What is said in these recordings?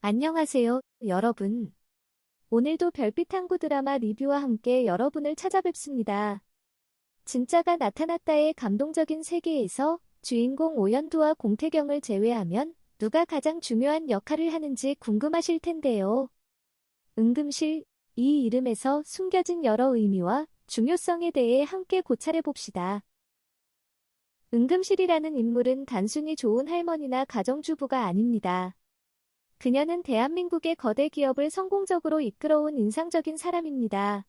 안녕하세요, 여러분. 오늘도 별빛 탐구 드라마 리뷰와 함께 여러분을 찾아뵙습니다. 진짜가 나타났다의 감동적인 세계에서 주인공 오연두와 공태경을 제외하면 누가 가장 중요한 역할을 하는지 궁금하실 텐데요. 응급실, 이 이름에서 숨겨진 여러 의미와 중요성에 대해 함께 고찰해 봅시다. 응급실이라는 인물은 단순히 좋은 할머니나 가정주부가 아닙니다. 그녀는 대한민국의 거대 기업을 성공적으로 이끌어온 인상적인 사람입니다.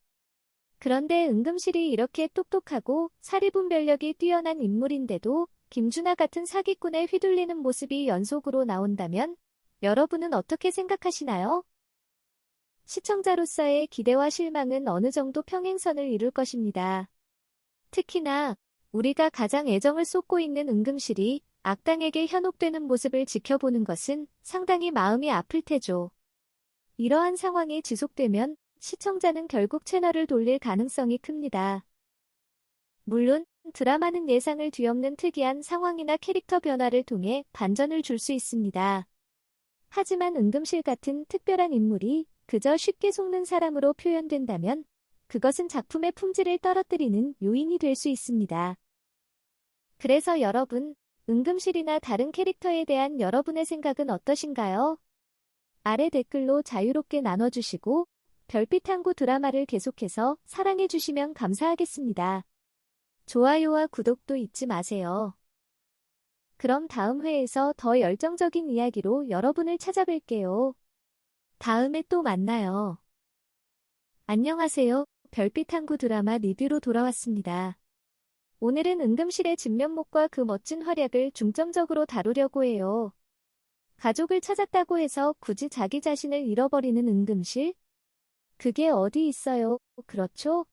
그런데 응급실이 이렇게 똑똑하고 사리분별력이 뛰어난 인물인데도 김준하 같은 사기꾼에 휘둘리는 모습이 연속으로 나온다면 여러분은 어떻게 생각하시나요? 시청자로서의 기대와 실망은 어느 정도 평행선을 이룰 것입니다. 특히나 우리가 가장 애정을 쏟고 있는 응급실이 악당에게 현혹되는 모습을 지켜보는 것은 상당히 마음이 아플 테죠. 이러한 상황이 지속되면 시청자는 결국 채널을 돌릴 가능성이 큽니다. 물론 드라마는 예상을 뒤엎는 특이한 상황이나 캐릭터 변화를 통해 반전을 줄 수 있습니다. 하지만 응급실 같은 특별한 인물이 그저 쉽게 속는 사람으로 표현된다면 그것은 작품의 품질을 떨어뜨리는 요인이 될 수 있습니다. 그래서 여러분, 응급실이나 다른 캐릭터에 대한 여러분의 생각은 어떠신가요? 아래 댓글로 자유롭게 나눠주시고 별빛 탐구 드라마를 계속해서 사랑해주시면 감사하겠습니다. 좋아요와 구독도 잊지 마세요. 그럼 다음 회에서 더 열정적인 이야기로 여러분을 찾아뵐게요. 다음에 또 만나요. 안녕하세요. 별빛 탐구 드라마 리뷰로 돌아왔습니다. 오늘은 응급실의 진면목과 그 멋진 활약을 중점적으로 다루려고 해요. 가족을 찾았다고 해서 굳이 자기 자신을 잃어버리는 응급실? 그게 어디 있어요, 그렇죠?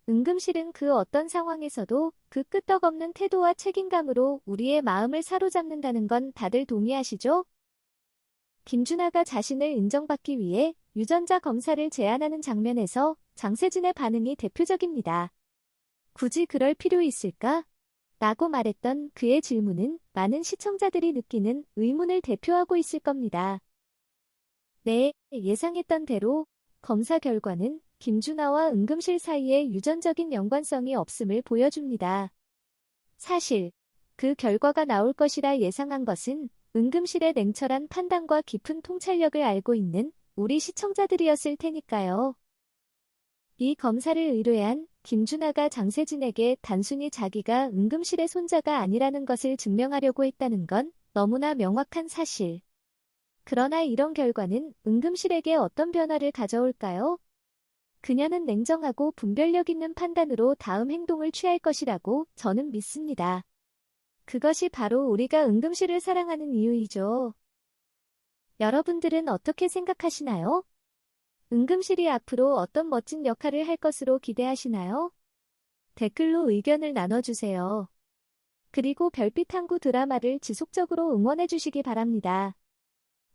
응급실은 그 어떤 상황에서도 그 끄떡없는 태도와 책임감으로 우리의 마음을 사로잡는다는 건 다들 동의하시죠? 김준하가 자신을 인정받기 위해 유전자 검사를 제안하는 장면에서 장세진의 반응이 대표적입니다. 굳이 그럴 필요 있을까? 라고 말했던 그의 질문은 많은 시청자들이 느끼는 의문을 대표하고 있을 겁니다. 네, 예상했던 대로 검사 결과는 김준하와 응급실 사이에 유전적인 연관성이 없음을 보여줍니다. 사실 그 결과가 나올 것이라 예상한 것은 응급실의 냉철한 판단과 깊은 통찰력을 알고 있는 우리 시청자들이었을 테니까요. 이 검사를 의뢰한 김준하가 장세진에게 단순히 자기가 응급실의 손자가 아니라는 것을 증명하려고 했다는 건 너무나 명확한 사실. 그러나 이런 결과는 응급실에게 어떤 변화를 가져올까요? 그녀는 냉정하고 분별력 있는 판단으로 다음 행동을 취할 것이라고 저는 믿습니다. 그것이 바로 우리가 응급실을 사랑하는 이유이죠. 여러분들은 어떻게 생각하시나요? 응급실이 앞으로 어떤 멋진 역할을 할 것으로 기대하시나요? 댓글로 의견을 나눠주세요. 그리고 별빛 탐구 드라마를 지속적으로 응원해주시기 바랍니다.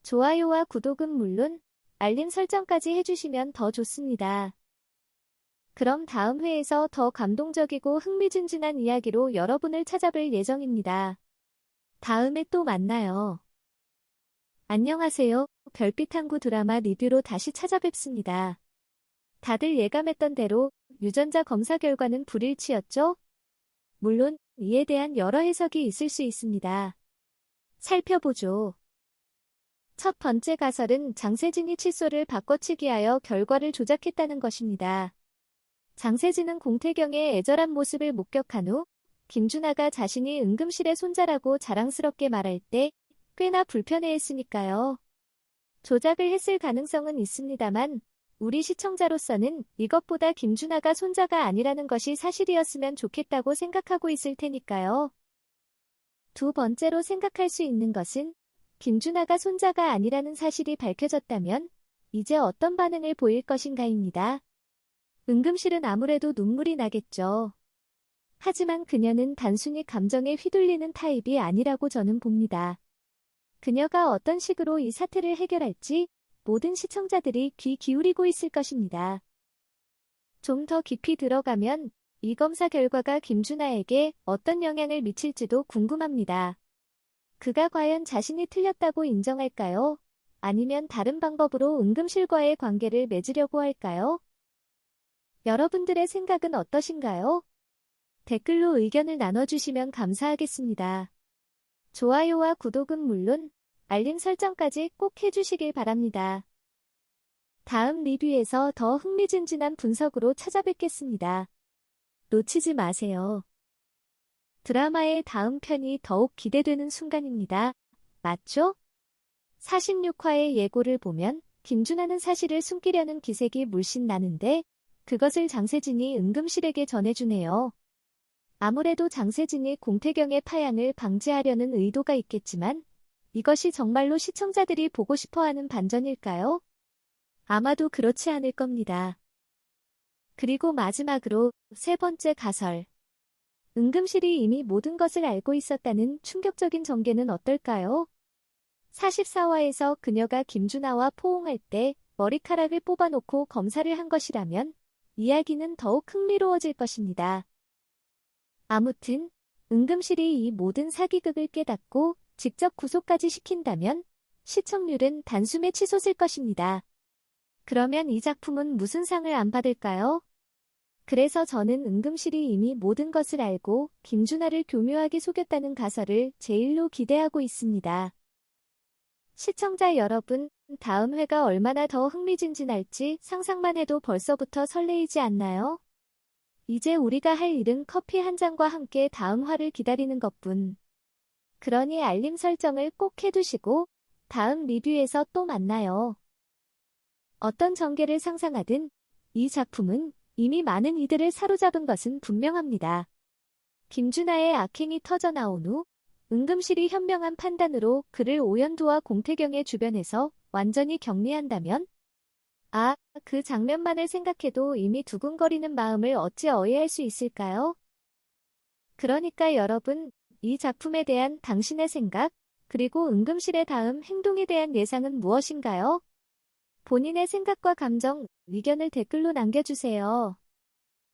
좋아요와 구독은 물론 알림 설정까지 해주시면 더 좋습니다. 그럼 다음 회에서 더 감동적이고 흥미진진한 이야기로 여러분을 찾아뵐 예정입니다. 다음에 또 만나요. 안녕하세요. 별빛 탐구 드라마 리뷰로 다시 찾아뵙습니다. 다들 예감했던 대로 유전자 검사 결과는 불일치였죠? 물론 이에 대한 여러 해석이 있을 수 있습니다. 살펴보죠. 첫 번째 가설은 장세진이 칫솔을 바꿔치기하여 결과를 조작했다는 것입니다. 장세진은 공태경의 애절한 모습을 목격한 후 김준하가 자신이 응급실의 손자라고 자랑스럽게 말할 때 꽤나 불편해했으니까요. 조작을 했을 가능성은 있습니다만 우리 시청자로서는 이것보다 김준하가 손자가 아니라는 것이 사실이었으면 좋겠다고 생각하고 있을 테니까요. 두 번째로 생각할 수 있는 것은 김준하가 손자가 아니라는 사실이 밝혀졌다면 이제 어떤 반응을 보일 것인가입니다. 응급실은 아무래도 눈물이 나겠죠. 하지만 그녀는 단순히 감정에 휘둘리는 타입이 아니라고 저는 봅니다. 그녀가 어떤 식으로 이 사태를 해결할지 모든 시청자들이 귀 기울이고 있을 것입니다. 좀 더 깊이 들어가면 이 검사 결과가 김준하에게 어떤 영향을 미칠지도 궁금합니다. 그가 과연 자신이 틀렸다고 인정할까요? 아니면 다른 방법으로 응급실과의 관계를 맺으려고 할까요? 여러분들의 생각은 어떠신가요? 댓글로 의견을 나눠주시면 감사하겠습니다. 좋아요와 구독은 물론 알림 설정까지 꼭 해주시길 바랍니다. 다음 리뷰에서 더 흥미진진한 분석으로 찾아뵙겠습니다. 놓치지 마세요. 드라마의 다음 편이 더욱 기대되는 순간입니다. 맞죠? 46화의 예고를 보면 김준하는 사실을 숨기려는 기색이 물씬 나는데 그것을 장세진이 은금실에게 전해주네요. 아무래도 장세진이 공태경의 파양을 방지하려는 의도가 있겠지만 이것이 정말로 시청자들이 보고 싶어하는 반전일까요? 아마도 그렇지 않을 겁니다. 그리고 마지막으로 세 번째 가설. 은금실이 이미 모든 것을 알고 있었다는 충격적인 전개는 어떨까요? 44화에서 그녀가 김준하와 포옹할 때 머리카락을 뽑아놓고 검사를 한 것이라면 이야기는 더욱 흥미로워질 것입니다. 아무튼 은금실이 이 모든 사기극을 깨닫고 직접 구속까지 시킨다면 시청률은 단숨에 치솟을 것입니다. 그러면 이 작품은 무슨 상을 안 받을까요? 그래서 저는 은금실이 이미 모든 것을 알고 김준하를 교묘하게 속였다는 가설을 제일로 기대하고 있습니다. 시청자 여러분, 다음 회가 얼마나 더 흥미진진할지 상상만 해도 벌써부터 설레이지 않나요? 이제 우리가 할 일은 커피 한 잔과 함께 다음 화를 기다리는 것뿐. 그러니 알림 설정을 꼭 해두시고 다음 리뷰에서 또 만나요. 어떤 전개를 상상하든 이 작품은 이미 많은 이들을 사로잡은 것은 분명합니다. 김준하의 악행이 터져나온 후 은금실이 현명한 판단으로 그를 오연두와 공태경의 주변에서 완전히 격리한다면 그 장면만을 생각해도 이미 두근거리는 마음을 어찌 어찌할 수 있을까요? 그러니까 여러분, 이 작품에 대한 당신의 생각, 그리고 은금실의 다음 행동에 대한 예상은 무엇인가요? 본인의 생각과 감정, 의견을 댓글로 남겨주세요.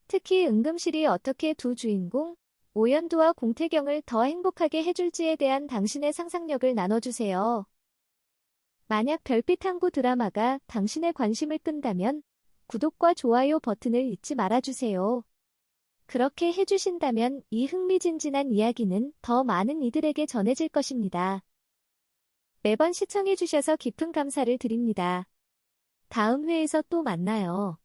특히 은금실이 어떻게 두 주인공, 오연두와 공태경을 더 행복하게 해줄지에 대한 당신의 상상력을 나눠주세요. 만약 별빛항구 드라마가 당신의 관심을 끈다면 구독과 좋아요 버튼을 잊지 말아주세요. 그렇게 해주신다면 이 흥미진진한 이야기는 더 많은 이들에게 전해질 것입니다. 매번 시청해주셔서 깊은 감사를 드립니다. 다음 회에서 또 만나요.